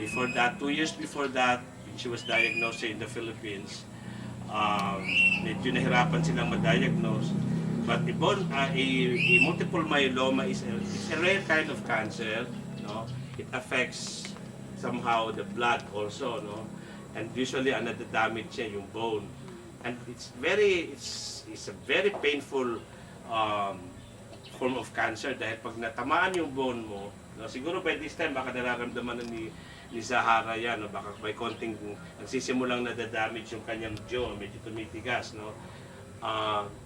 Before that, 2 years before that, she was diagnosed in the Philippines. Medyo nahirapan silang ma-diagnose. But a multiple myeloma is it's a rare kind of cancer. No? It affects somehow the blood also. No? And usually another damage siya yung bone. And it's a very painful form of cancer dahil pag natamaan yung bone mo, no, siguro by this time baka nararamdaman na ni Zahara yan, no, baka may konting nagsisimulang nadadamage yung kanyang jaw, medyo tumitigas, no.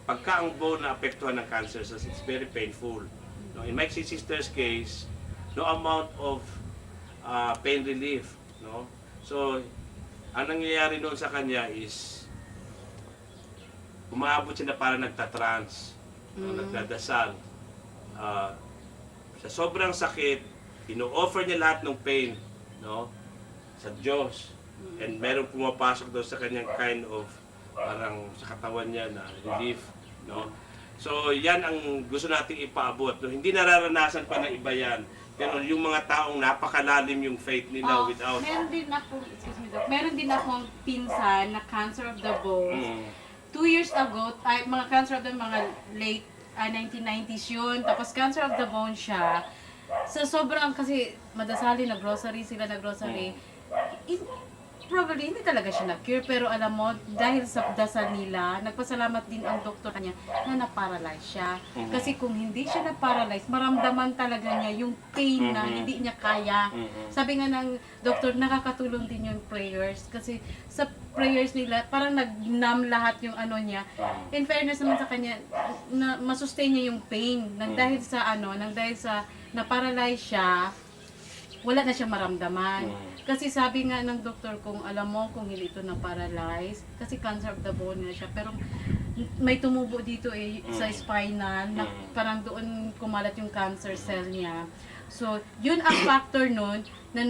Pagka ang bone na apektuhan ng cancer cells, it's very painful. No, in my sister's case, no amount of pain relief, no. So, ang nangyayari noon sa kanya is umaabot siya na parang nagtatrans, no, nagdadasal. Sa sobrang sakit, ino-offer niya lahat ng pain, no, sa Diyos. And meron pumapasok daw sa kanyang kind of parang sa katawan niya na relief, no. So, yan ang gusto nating ipaabot. No? Hindi nararanasan pa ng iba yan. Pero yung mga taong napakalalim yung faith nila without... Meron din akong pinsan na cancer of the bones. 2 years ago, mga cancer of the mga late 1990s yun. Tapos cancer of the bone siya. Sa sobrang kasi madasali, nag-grocery sila, probably hindi talaga siya na-cure, pero alam mo, dahil sa dasal nila, nagpasalamat din ang doktor kanya na na-paralyze siya. Kasi kung hindi siya na-paralyze, maramdaman talaga niya yung pain na hindi niya kaya. Sabi nga ng doktor, nakakatulong din yung prayers. Kasi sa prayers nila, parang nag-numb lahat yung ano niya. In fairness naman sa kanya, na masustain niya yung pain. Nang dahil sa na-paralyze siya, wala na siyang maramdaman. Kasi sabi nga ng doktor, kung alam mo kung hindi ito na-paralyze, kasi cancer of the bone na siya, pero may tumubo dito sa spinal, na parang doon kumalat yung cancer cell niya. So, yun ang factor nun na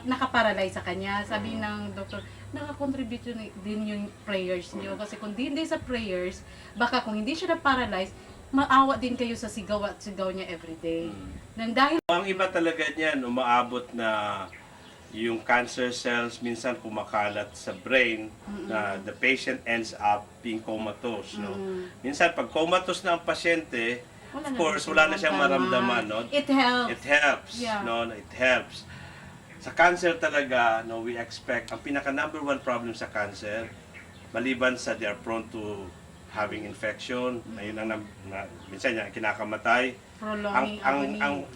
nakaparalyze sa kanya. Sabi ng doktor, nakakontribute din yung prayers niyo. Kasi kung hindi sa prayers, baka kung hindi siya na-paralyze, maawa din kayo sa sigaw at sigaw niya everyday. Nang dahil Ang iba talaga niyan, umaabot na yung cancer cells minsan kumakalat sa brain na the patient ends up being comatose, no? Minsan pag comatose na ang pasyente, of course wala na siyang maramdaman, no? It helps. It helps, Yeah. no? It helps. Sa cancer talaga, no, we expect ang pinaka number one problem sa cancer, maliban sa they are prone to having infection, ayun ang minsan yan kinakamatay. Prolonging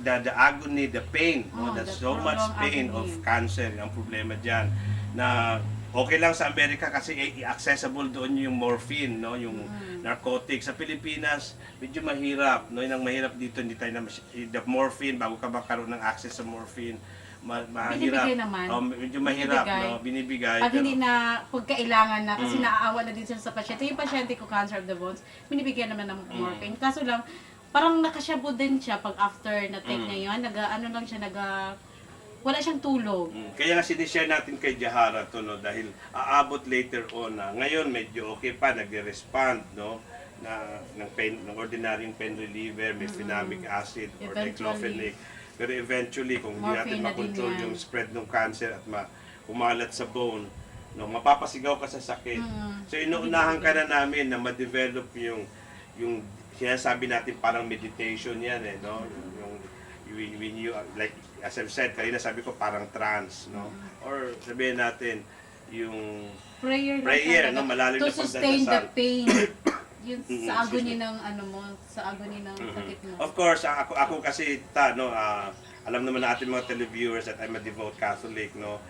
The agony, the pain, no? The There's so much prolonged pain agony. of cancer, ang problema diyan na okay lang sa Amerika kasi accessible doon yung morphine, no, yung narcotics. Sa Pilipinas, medyo mahirap, no, yun ang mahirap dito, hindi tayo na the morphine bago ka magkaroon ng access sa morphine. Mahirap. Binibigay naman. Medyo mahirap, Binibigay. no, binibigay. Pag hindi na, pag kailangan na, kasi naaawa na din sila sa pasyente. Yung pasyente ko, cancer of the bones, binibigyan naman ng morphine. Kaso lang, parang nakasyabo din siya pag after na-take niya yun. Wala siyang tulog. Kaya nga sinishare natin kay Jahara to, no, dahil aabot later on na ngayon medyo okay pa, nagre-respond, no, ng ordinaryong pain reliever, may phenomic acid or diclofenac. Pero eventually, kung hindi natin Morphine na din makontrol yan. yung spread ng cancer at kumalat sa bone, no, mapapasigaw ka sa sakit. So inuunahan ka na namin na ma-develop yung sinasabi natin parang meditation yan, no? When you, like as I've said, kanina sabi ko parang trance, no? Or sabihin natin yung prayer, no, malalim to na sustain the pagdadasal. pain. Yun sa agony ng sa agony ng sakit mo. Of course, ako kasi alam naman na ating mga televiewers that I'm a devout Catholic, no.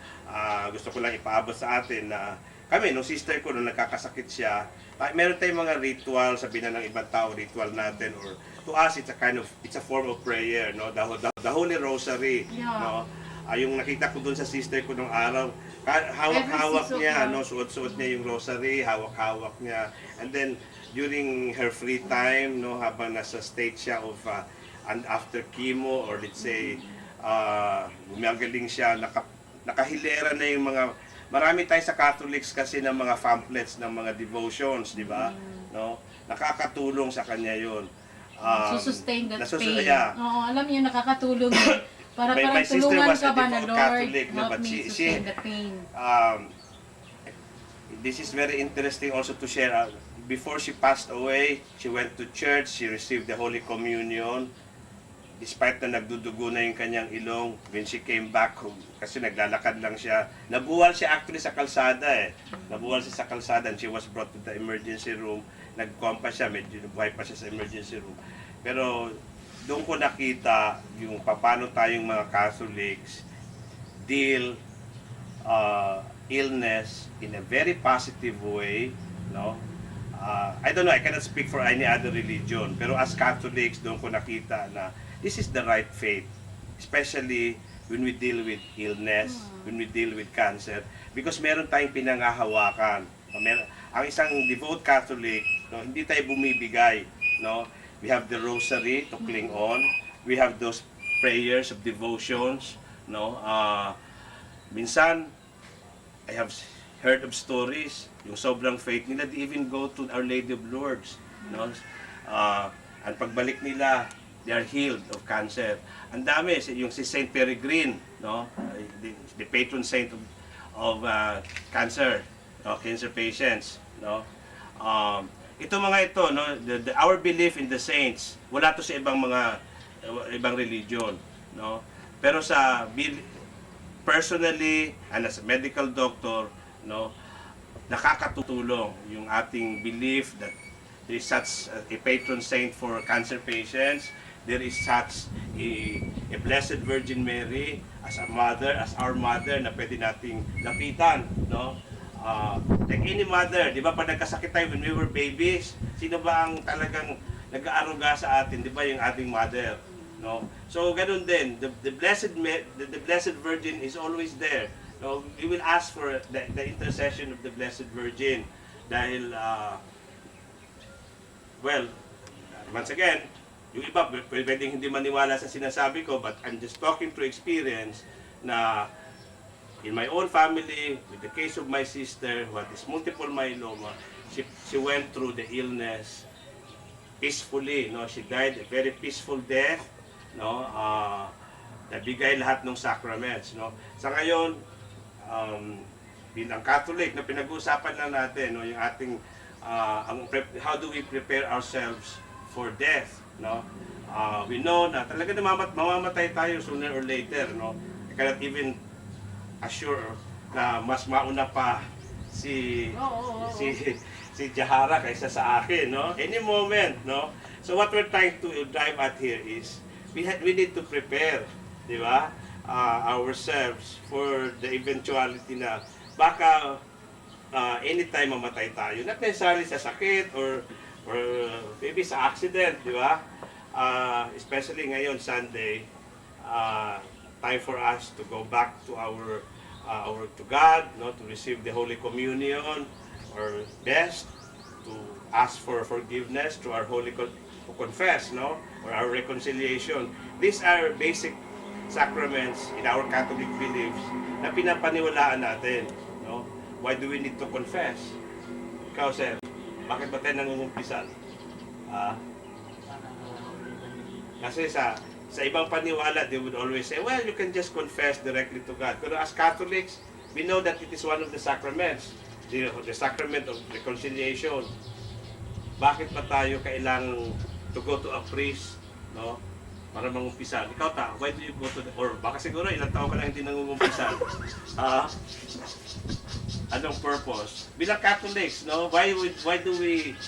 Gusto ko lang ipaabot sa atin na kami, nung sister ko, nung nagkakasakit siya, meron tayong mga ritual, sabihin na ng ibang tao, ritual natin, or to us, it's a form of prayer, no? The Holy Rosary, no? Yung nakita ko dun sa sister ko nung araw, hawak-hawak niya, no? Suot-suot niya yung rosary, hawak-hawak niya. And then, during her free time, no, habang nasa state siya of and after chemo, or let's say, gumagaling siya, nakahilera na yung mga, marami tayo sa Catholics kasi ng mga pamphlets ng mga devotions, di ba? No? Nakakatulong sa kanya 'yon. Sustain that pain. Yeah. Oo, alam niyo, nakakatulong yun. Para my parang sister tulungan was ka a ba na devout Lord, Catholic, no, help but me she sustain the pain. this is very interesting also to share. Before she passed away, she went to church, she received the Holy Communion. Despite na nagdudugo na yung kanyang ilong, when she came back home, kasi naglalakad lang siya, nabuwal siya actually sa kalsada eh. Nabuwal siya sa kalsada and she was brought to the emergency room. Nagkompa siya, medyo nabuhay pa siya sa emergency room. Pero doon ko nakita yung paano tayong mga Catholics deal illness in a very positive way, no? I don't know, I cannot speak for any other religion, pero as Catholics, doon ko nakita na this is the right faith, especially when we deal with illness, when we deal with cancer, because meron tayong pinangahawakan. Ang isang devout Catholic, no, hindi tayo bumibigay, no? We have the rosary to cling on. We have those prayers of devotions, no? Minsan, I have heard of stories, yung sobrang faith nila, they even go to Our Lady of Lourdes, no? Ang pagbalik nila, they are healed of cancer. Ang dami, yung si Saint Peregrine, no? The patron saint of cancer, cancer patients, no? Ito mga ito, no? Our belief in the saints, wala to sa ibang religion, no? Pero sa personally and as a medical doctor, no, nakakatutulong yung ating belief that there is such a patron saint for cancer patients. There is such a Blessed Virgin Mary as a mother, as our mother na pwede nating lapitan, no? Like any mother, di ba pag nagkasakit tayo when we were babies, sino ba ang talagang nag-aaruga sa atin, di ba yung ating mother, no? So ganun din, the Blessed Virgin is always there. No, we will ask for the intercession of the Blessed Virgin dahil well, once again, yung iba pwedeng hindi maniwala sa sinasabi ko, but I'm just talking through experience na in my own family, with the case of my sister who had this multiple myeloma, she went through the illness peacefully, no? She died a very peaceful death, no? Nabigay lahat ng sacraments, no? Sa ngayon, bilang Catholic na pinag-uusapan lang natin, no, yung ating how do we prepare ourselves for death, no? We know na talaga mamamatay tayo sooner or later, no? I cannot even assure na mas mauna pa si Jahara kaysa sa akin, no? Any moment, no? So what we're trying to drive at here is we need to prepare, di ba? Ourselves for the eventuality na baka anytime mamatay tayo. Not necessarily sa sakit or maybe sa accident, di ba? Especially ngayon, Sunday, time for us to go back to to God, no, to receive the Holy Communion, or best to ask for forgiveness to our to confess, no, or our reconciliation. These are basic sacraments in our Catholic beliefs na pinapaniwalaan natin, no? Why do we need to confess? Ikaw, sir, bakit ba tayo nangungumpisan? Kasi sa ibang paniwala, they would always say, well, you can just confess directly to God. Pero as Catholics, we know that it is one of the sacraments, the sacrament of reconciliation. Bakit pa tayo kailangang to go to a priest, no, para mangumpisan? Ikaw why do you go to or baka siguro ilang taon ka lang hindi nangungumpisan? Anong purpose? Bilang Catholics, no? Why do we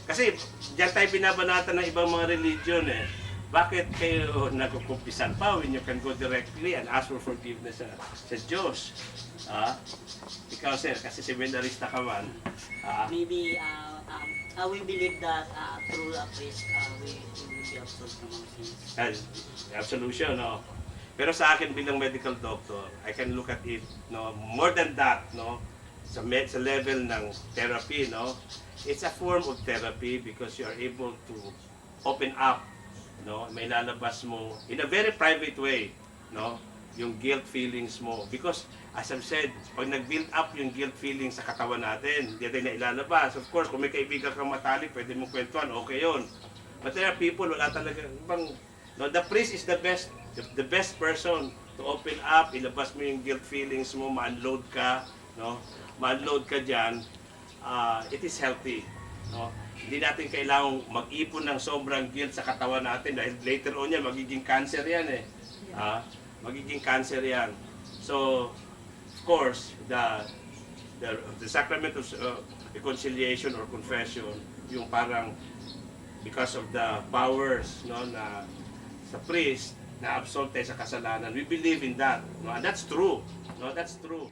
kasi diyan tayo binabanatan ng ibang mga religion eh. Bakit kayo nagkukumpisan pa when you can go directly and ask for forgiveness sa Diyos? Ikaw, sir, kasi seminarista ka man. Maybe we believe that through a priest we will be absolved from our sins. Absolution, no? Pero sa akin bilang medical doctor, I can look at it, no, more than that, no, sa level ng therapy, no, it's a form of therapy because you are able to open up, no, may lalabas mo in a very private way, no, yung guilt feelings mo. Because as I've said, pag nag-build up yung guilt feelings sa katawan natin, hindi natin na ilalabas. Of course, kung may kaibigan kang matalik, pwede mo kwentuhan, okay yun. But there are people, wala talaga, no, the priest is the best the best person to open up, ilabas mo yung guilt feelings mo, ma-unload ka, no? Ma-unload ka diyan, it is healthy, no? Hindi natin kailangang mag-ipon ng sobrang guilt sa katawan natin dahil later on yan magiging cancer yan eh. Magiging cancer yan. So, of course, the sacrament of reconciliation or confession, yung parang because of the powers, no, na sa priest na absolve tayo sa kasalanan, we believe in that, no, and that's true, no, that's true.